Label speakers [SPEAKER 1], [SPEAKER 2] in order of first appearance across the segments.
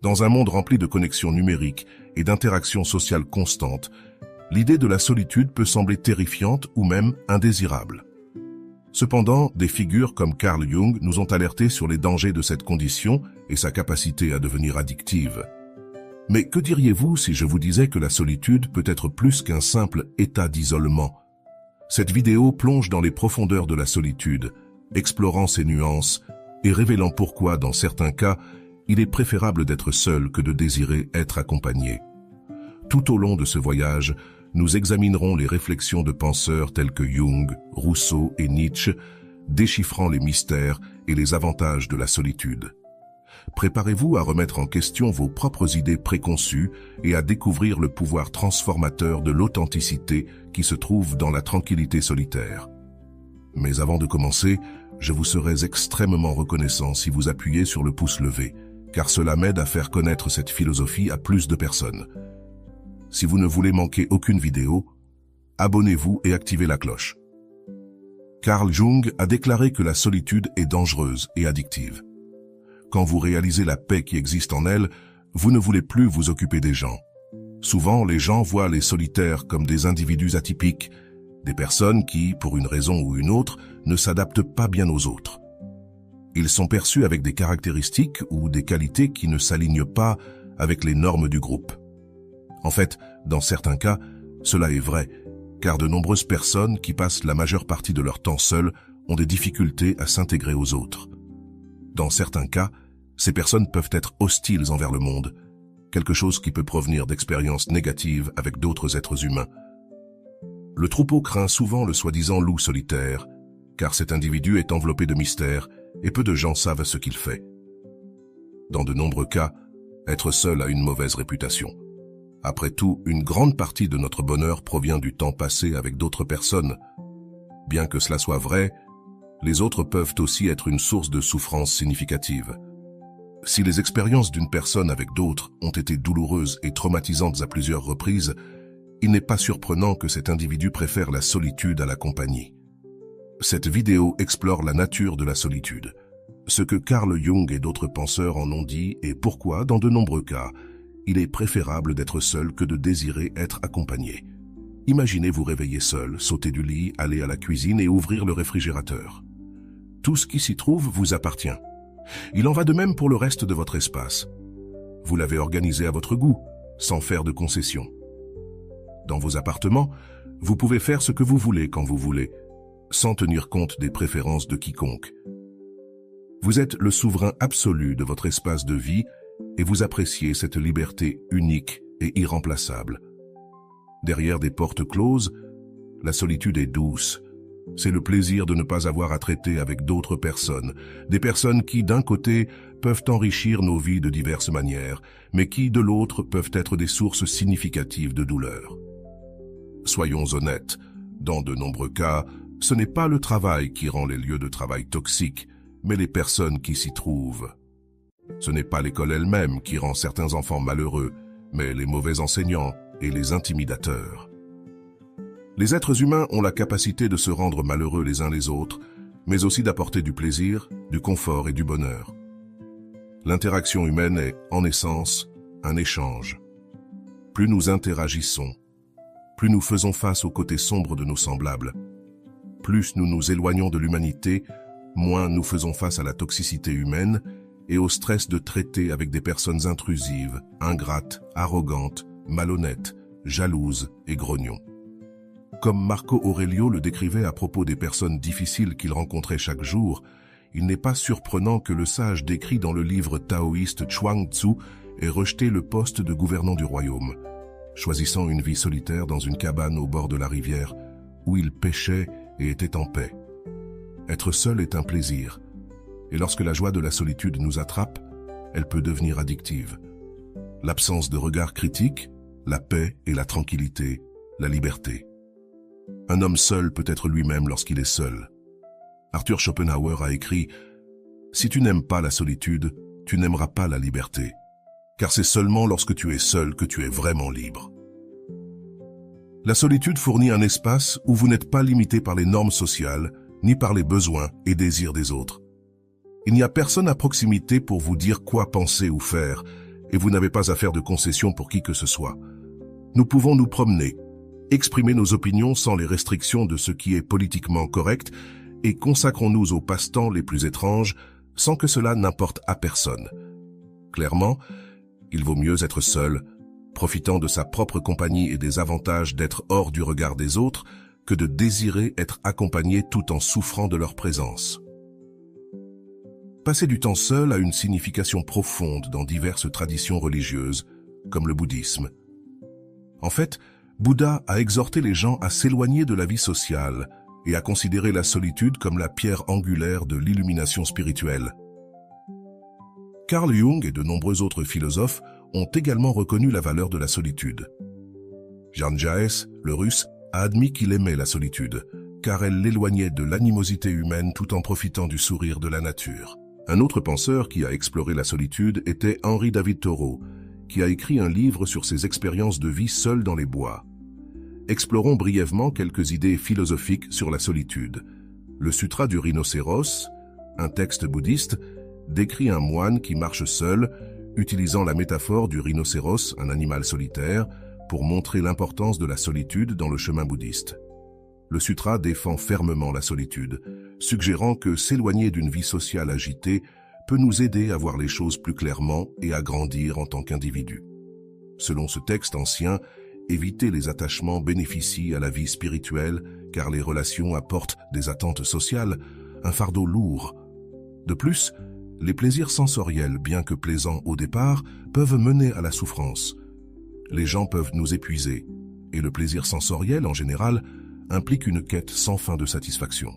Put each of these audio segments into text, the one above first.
[SPEAKER 1] Dans un monde rempli de connexions numériques et d'interactions sociales constantes, l'idée de la solitude peut sembler terrifiante ou même indésirable. Cependant, des figures comme Carl Jung nous ont alertés sur les dangers de cette condition et sa capacité à devenir addictive. Mais que diriez-vous si je vous disais que la solitude peut être plus qu'un simple état d'isolement? Cette vidéo plonge dans les profondeurs de la solitude, explorant ses nuances et révélant pourquoi, dans certains cas, il est préférable d'être seul que de désirer être accompagné. Tout au long de ce voyage, nous examinerons les réflexions de penseurs tels que Jung, Rousseau et Nietzsche, déchiffrant les mystères et les avantages de la solitude. Préparez-vous à remettre en question vos propres idées préconçues et à découvrir le pouvoir transformateur de l'authenticité qui se trouve dans la tranquillité solitaire. Mais avant de commencer, je vous serais extrêmement reconnaissant si vous appuyez sur le pouce levé, car cela m'aide à faire connaître cette philosophie à plus de personnes. Si vous ne voulez manquer aucune vidéo, abonnez-vous et activez la cloche. Carl Jung a déclaré que la solitude est dangereuse et addictive. Quand vous réalisez la paix qui existe en elle, vous ne voulez plus vous occuper des gens. Souvent, les gens voient les solitaires comme des individus atypiques, des personnes qui, pour une raison ou une autre, ne s'adaptent pas bien aux autres. Ils sont perçus avec des caractéristiques ou des qualités qui ne s'alignent pas avec les normes du groupe. En fait, dans certains cas, cela est vrai, car de nombreuses personnes qui passent la majeure partie de leur temps seules ont des difficultés à s'intégrer aux autres. Dans certains cas, ces personnes peuvent être hostiles envers le monde, quelque chose qui peut provenir d'expériences négatives avec d'autres êtres humains. Le troupeau craint souvent le soi-disant loup solitaire, car cet individu est enveloppé de mystères et peu de gens savent ce qu'il fait. Dans de nombreux cas, être seul a une mauvaise réputation. Après tout, une grande partie de notre bonheur provient du temps passé avec d'autres personnes. Bien que cela soit vrai, les autres peuvent aussi être une source de souffrance significative. Si les expériences d'une personne avec d'autres ont été douloureuses et traumatisantes à plusieurs reprises, il n'est pas surprenant que cet individu préfère la solitude à la compagnie. Cette vidéo explore la nature de la solitude, ce que Carl Jung et d'autres penseurs en ont dit et pourquoi, dans de nombreux cas, il est préférable d'être seul que de désirer être accompagné. Imaginez vous réveiller seul, sauter du lit, aller à la cuisine et ouvrir le réfrigérateur. Tout ce qui s'y trouve vous appartient. Il en va de même pour le reste de votre espace. Vous l'avez organisé à votre goût, sans faire de concessions. Dans vos appartements, vous pouvez faire ce que vous voulez quand vous voulez, sans tenir compte des préférences de quiconque. Vous êtes le souverain absolu de votre espace de vie et vous appréciez cette liberté unique et irremplaçable. Derrière des portes closes, la solitude est douce. C'est le plaisir de ne pas avoir à traiter avec d'autres personnes, des personnes qui, d'un côté, peuvent enrichir nos vies de diverses manières, mais qui, de l'autre, peuvent être des sources significatives de douleur. Soyons honnêtes, dans de nombreux cas, ce n'est pas le travail qui rend les lieux de travail toxiques, mais les personnes qui s'y trouvent. Ce n'est pas l'école elle-même qui rend certains enfants malheureux, mais les mauvais enseignants et les intimidateurs. Les êtres humains ont la capacité de se rendre malheureux les uns les autres, mais aussi d'apporter du plaisir, du confort et du bonheur. L'interaction humaine est, en essence, un échange. Plus nous interagissons, plus nous faisons face aux côtés sombres de nos semblables, plus nous nous éloignons de l'humanité, moins nous faisons face à la toxicité humaine et au stress de traiter avec des personnes intrusives, ingrates, arrogantes, malhonnêtes, jalouses et grognons. Comme Marco Aurelio le décrivait à propos des personnes difficiles qu'il rencontrait chaque jour, il n'est pas surprenant que le sage décrit dans le livre taoïste Chuang Tzu ait rejeté le poste de gouvernant du royaume, choisissant une vie solitaire dans une cabane au bord de la rivière où il pêchait et était en paix. Être seul est un plaisir, et lorsque la joie de la solitude nous attrape, elle peut devenir addictive. L'absence de regard critique, la paix et la tranquillité, la liberté. Un homme seul peut être lui-même lorsqu'il est seul. Arthur Schopenhauer a écrit « Si tu n'aimes pas la solitude, tu n'aimeras pas la liberté, car c'est seulement lorsque tu es seul que tu es vraiment libre. » La solitude fournit un espace où vous n'êtes pas limité par les normes sociales, ni par les besoins et désirs des autres. Il n'y a personne à proximité pour vous dire quoi penser ou faire, et vous n'avez pas à faire de concessions pour qui que ce soit. Nous pouvons nous promener, exprimer nos opinions sans les restrictions de ce qui est politiquement correct et consacrons-nous aux passe-temps les plus étranges sans que cela n'importe à personne. Clairement, il vaut mieux être seul, profitant de sa propre compagnie et des avantages d'être hors du regard des autres, que de désirer être accompagné tout en souffrant de leur présence. Passer du temps seul a une signification profonde dans diverses traditions religieuses, comme le bouddhisme. En fait, Bouddha a exhorté les gens à s'éloigner de la vie sociale et à considérer la solitude comme la pierre angulaire de l'illumination spirituelle. Carl Jung et de nombreux autres philosophes ont également reconnu la valeur de la solitude. Jan Jaes, le Russe, a admis qu'il aimait la solitude, car elle l'éloignait de l'animosité humaine tout en profitant du sourire de la nature. Un autre penseur qui a exploré la solitude était Henry David Thoreau, qui a écrit un livre sur ses expériences de vie seul dans les bois. Explorons brièvement quelques idées philosophiques sur la solitude. Le Sutra du rhinocéros, un texte bouddhiste, décrit un moine qui marche seul, utilisant la métaphore du rhinocéros, un animal solitaire, pour montrer l'importance de la solitude dans le chemin bouddhiste. Le sutra défend fermement la solitude, suggérant que s'éloigner d'une vie sociale agitée peut nous aider à voir les choses plus clairement et à grandir en tant qu'individu. Selon ce texte ancien, éviter les attachements bénéficie à la vie spirituelle car les relations apportent des attentes sociales, un fardeau lourd. De plus, les plaisirs sensoriels, bien que plaisants au départ, peuvent mener à la souffrance. Les gens peuvent nous épuiser, et le plaisir sensoriel, en général, implique une quête sans fin de satisfaction.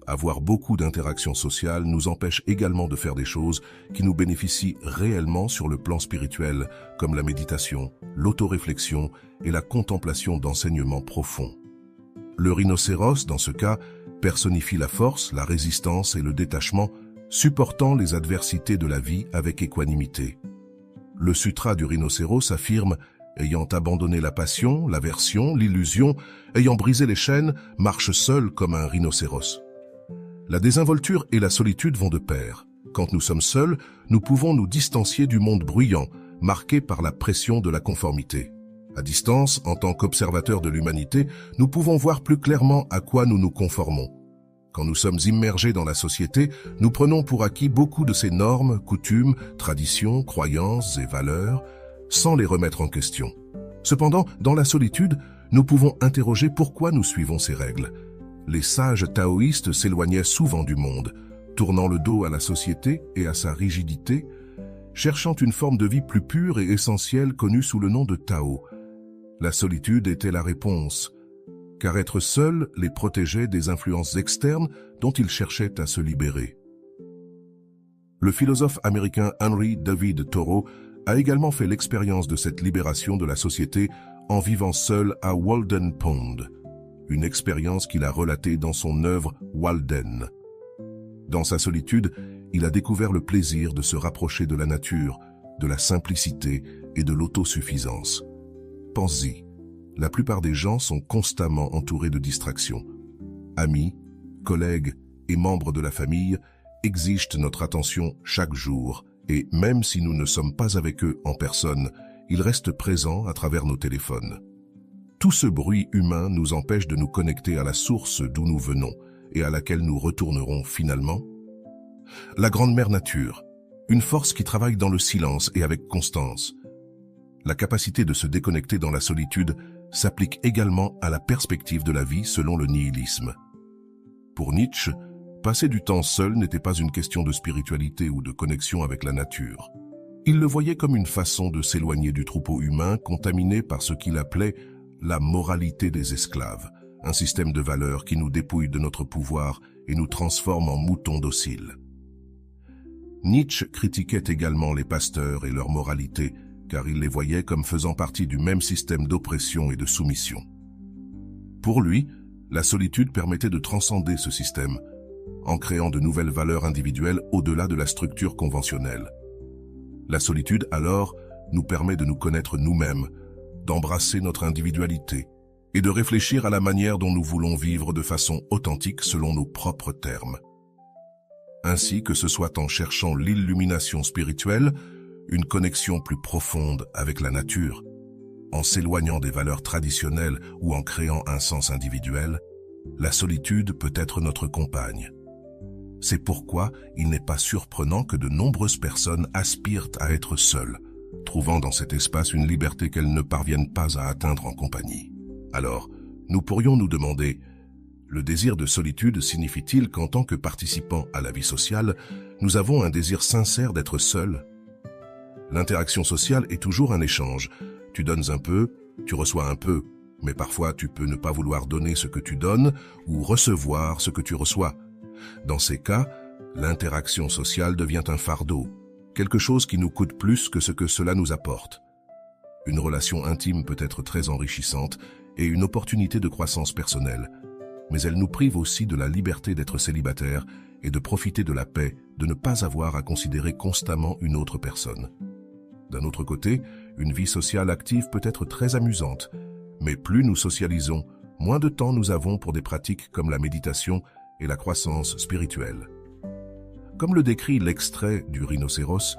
[SPEAKER 1] Avoir beaucoup d'interactions sociales nous empêche également de faire des choses qui nous bénéficient réellement sur le plan spirituel, comme la méditation, l'autoréflexion et la contemplation d'enseignements profonds. Le rhinocéros, dans ce cas, personnifie la force, la résistance et le détachement, supportant les adversités de la vie avec équanimité. Le sutra du rhinocéros affirme « Ayant abandonné la passion, l'aversion, l'illusion, ayant brisé les chaînes, marche seul comme un rhinocéros ». La désinvolture et la solitude vont de pair. Quand nous sommes seuls, nous pouvons nous distancier du monde bruyant, marqué par la pression de la conformité. À distance, en tant qu'observateurs de l'humanité, nous pouvons voir plus clairement à quoi nous nous conformons. Quand nous sommes immergés dans la société, nous prenons pour acquis beaucoup de ces normes, coutumes, traditions, croyances et valeurs, sans les remettre en question. Cependant, dans la solitude, nous pouvons interroger pourquoi nous suivons ces règles. Les sages taoïstes s'éloignaient souvent du monde, tournant le dos à la société et à sa rigidité, cherchant une forme de vie plus pure et essentielle connue sous le nom de Tao. La solitude était la réponse, car être seul les protégeait des influences externes dont ils cherchaient à se libérer. Le philosophe américain Henry David Thoreau a également fait l'expérience de cette libération de la société en vivant seul à Walden Pond, une expérience qu'il a relatée dans son œuvre Walden. Dans sa solitude, il a découvert le plaisir de se rapprocher de la nature, de la simplicité et de l'autosuffisance. Pense-y, la plupart des gens sont constamment entourés de distractions. Amis, collègues et membres de la famille exigent notre attention chaque jour et même si nous ne sommes pas avec eux en personne, ils restent présents à travers nos téléphones. Tout ce bruit humain nous empêche de nous connecter à la source d'où nous venons et à laquelle nous retournerons finalement. La grande mère nature, une force qui travaille dans le silence et avec constance. La capacité de se déconnecter dans la solitude s'applique également à la perspective de la vie selon le nihilisme. Pour Nietzsche, passer du temps seul n'était pas une question de spiritualité ou de connexion avec la nature. Il le voyait comme une façon de s'éloigner du troupeau humain contaminé par ce qu'il appelait la moralité des esclaves, un système de valeurs qui nous dépouille de notre pouvoir et nous transforme en moutons dociles. Nietzsche critiquait également les pasteurs et leur moralité, car il les voyait comme faisant partie du même système d'oppression et de soumission. Pour lui, la solitude permettait de transcender ce système, en créant de nouvelles valeurs individuelles au-delà de la structure conventionnelle. La solitude, alors, nous permet de nous connaître nous-mêmes, d'embrasser notre individualité et de réfléchir à la manière dont nous voulons vivre de façon authentique selon nos propres termes. Ainsi, que ce soit en cherchant l'illumination spirituelle, une connexion plus profonde avec la nature. En s'éloignant des valeurs traditionnelles ou en créant un sens individuel, la solitude peut être notre compagne. C'est pourquoi il n'est pas surprenant que de nombreuses personnes aspirent à être seules, trouvant dans cet espace une liberté qu'elles ne parviennent pas à atteindre en compagnie. Alors, nous pourrions nous demander, le désir de solitude signifie-t-il qu'en tant que participants à la vie sociale, nous avons un désir sincère d'être seuls? L'interaction sociale est toujours un échange. Tu donnes un peu, tu reçois un peu, mais parfois tu peux ne pas vouloir donner ce que tu donnes ou recevoir ce que tu reçois. Dans ces cas, l'interaction sociale devient un fardeau, quelque chose qui nous coûte plus que ce que cela nous apporte. Une relation intime peut être très enrichissante et une opportunité de croissance personnelle, mais elle nous prive aussi de la liberté d'être célibataire et de profiter de la paix de ne pas avoir à considérer constamment une autre personne. D'un autre côté, une vie sociale active peut être très amusante, mais plus nous socialisons, moins de temps nous avons pour des pratiques comme la méditation et la croissance spirituelle. Comme le décrit l'extrait du rhinocéros,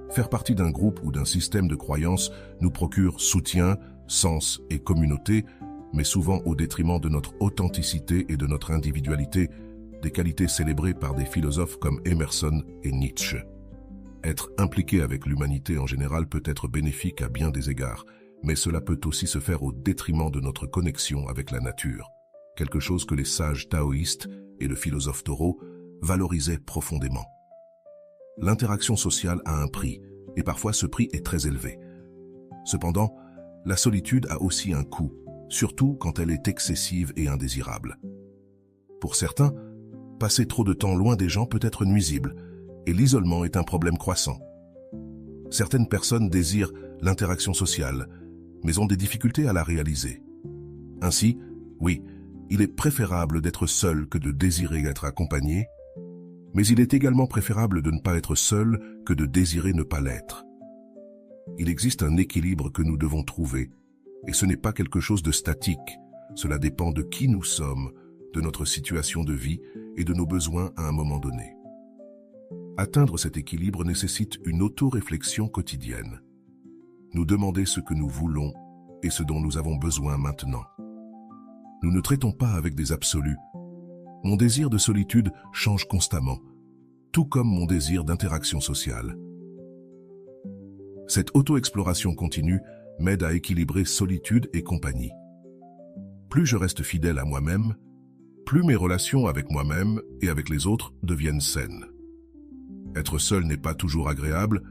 [SPEAKER 1] faire partie d'un groupe ou d'un système de croyances nous procure soutien, sens et communauté, mais souvent au détriment de notre authenticité et de notre individualité, des qualités célébrées par des philosophes comme Emerson et Nietzsche. Être impliqué avec l'humanité en général peut être bénéfique à bien des égards, mais cela peut aussi se faire au détriment de notre connexion avec la nature, quelque chose que les sages taoïstes et le philosophe Thoreau valorisaient profondément. L'interaction sociale a un prix, et parfois ce prix est très élevé. Cependant, la solitude a aussi un coût, surtout quand elle est excessive et indésirable. Pour certains, passer trop de temps loin des gens peut être nuisible, et l'isolement est un problème croissant. Certaines personnes désirent l'interaction sociale, mais ont des difficultés à la réaliser. Ainsi, oui, il est préférable d'être seul que de désirer être accompagné, mais il est également préférable de ne pas être seul que de désirer ne pas l'être. Il existe un équilibre que nous devons trouver, et ce n'est pas quelque chose de statique. Cela dépend de qui nous sommes, de notre situation de vie et de nos besoins à un moment donné. Atteindre cet équilibre nécessite une auto-réflexion quotidienne. Nous demander ce que nous voulons et ce dont nous avons besoin maintenant. Nous ne traitons pas avec des absolus. Mon désir de solitude change constamment, tout comme mon désir d'interaction sociale. Cette auto-exploration continue m'aide à équilibrer solitude et compagnie. Plus je reste fidèle à moi-même, plus mes relations avec moi-même et avec les autres deviennent saines. Être seul n'est pas toujours agréable,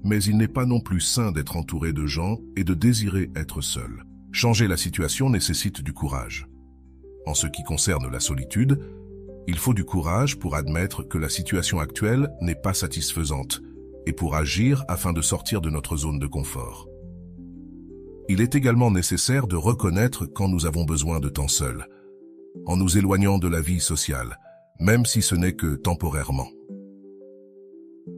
[SPEAKER 1] mais il n'est pas non plus sain d'être entouré de gens et de désirer être seul. Changer la situation nécessite du courage. En ce qui concerne la solitude, il faut du courage pour admettre que la situation actuelle n'est pas satisfaisante et pour agir afin de sortir de notre zone de confort. Il est également nécessaire de reconnaître quand nous avons besoin de temps seul, en nous éloignant de la vie sociale, même si ce n'est que temporairement.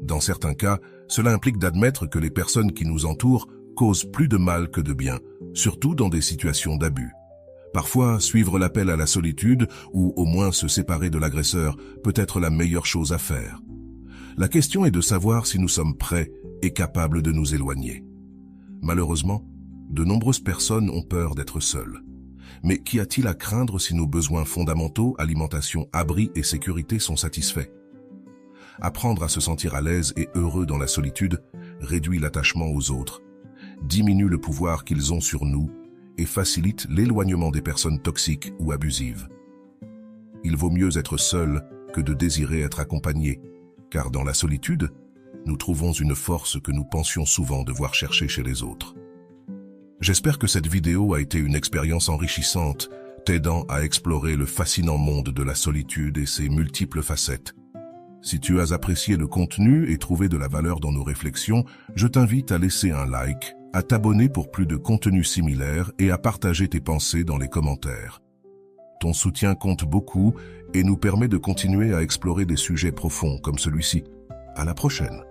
[SPEAKER 1] Dans certains cas, cela implique d'admettre que les personnes qui nous entourent causent plus de mal que de bien, surtout dans des situations d'abus. Parfois, suivre l'appel à la solitude ou au moins se séparer de l'agresseur peut être la meilleure chose à faire. La question est de savoir si nous sommes prêts et capables de nous éloigner. Malheureusement, de nombreuses personnes ont peur d'être seules. Mais qu'y a-t-il à craindre si nos besoins fondamentaux, alimentation, abri et sécurité sont satisfaits? Apprendre à se sentir à l'aise et heureux dans la solitude réduit l'attachement aux autres, diminue le pouvoir qu'ils ont sur nous et facilite l'éloignement des personnes toxiques ou abusives. Il vaut mieux être seul que de désirer être accompagné, car dans la solitude, nous trouvons une force que nous pensions souvent devoir chercher chez les autres. J'espère que cette vidéo a été une expérience enrichissante, t'aidant à explorer le fascinant monde de la solitude et ses multiples facettes. Si tu as apprécié le contenu et trouvé de la valeur dans nos réflexions, je t'invite à laisser un like, à t'abonner pour plus de contenus similaires et à partager tes pensées dans les commentaires. Ton soutien compte beaucoup et nous permet de continuer à explorer des sujets profonds comme celui-ci. À la prochaine!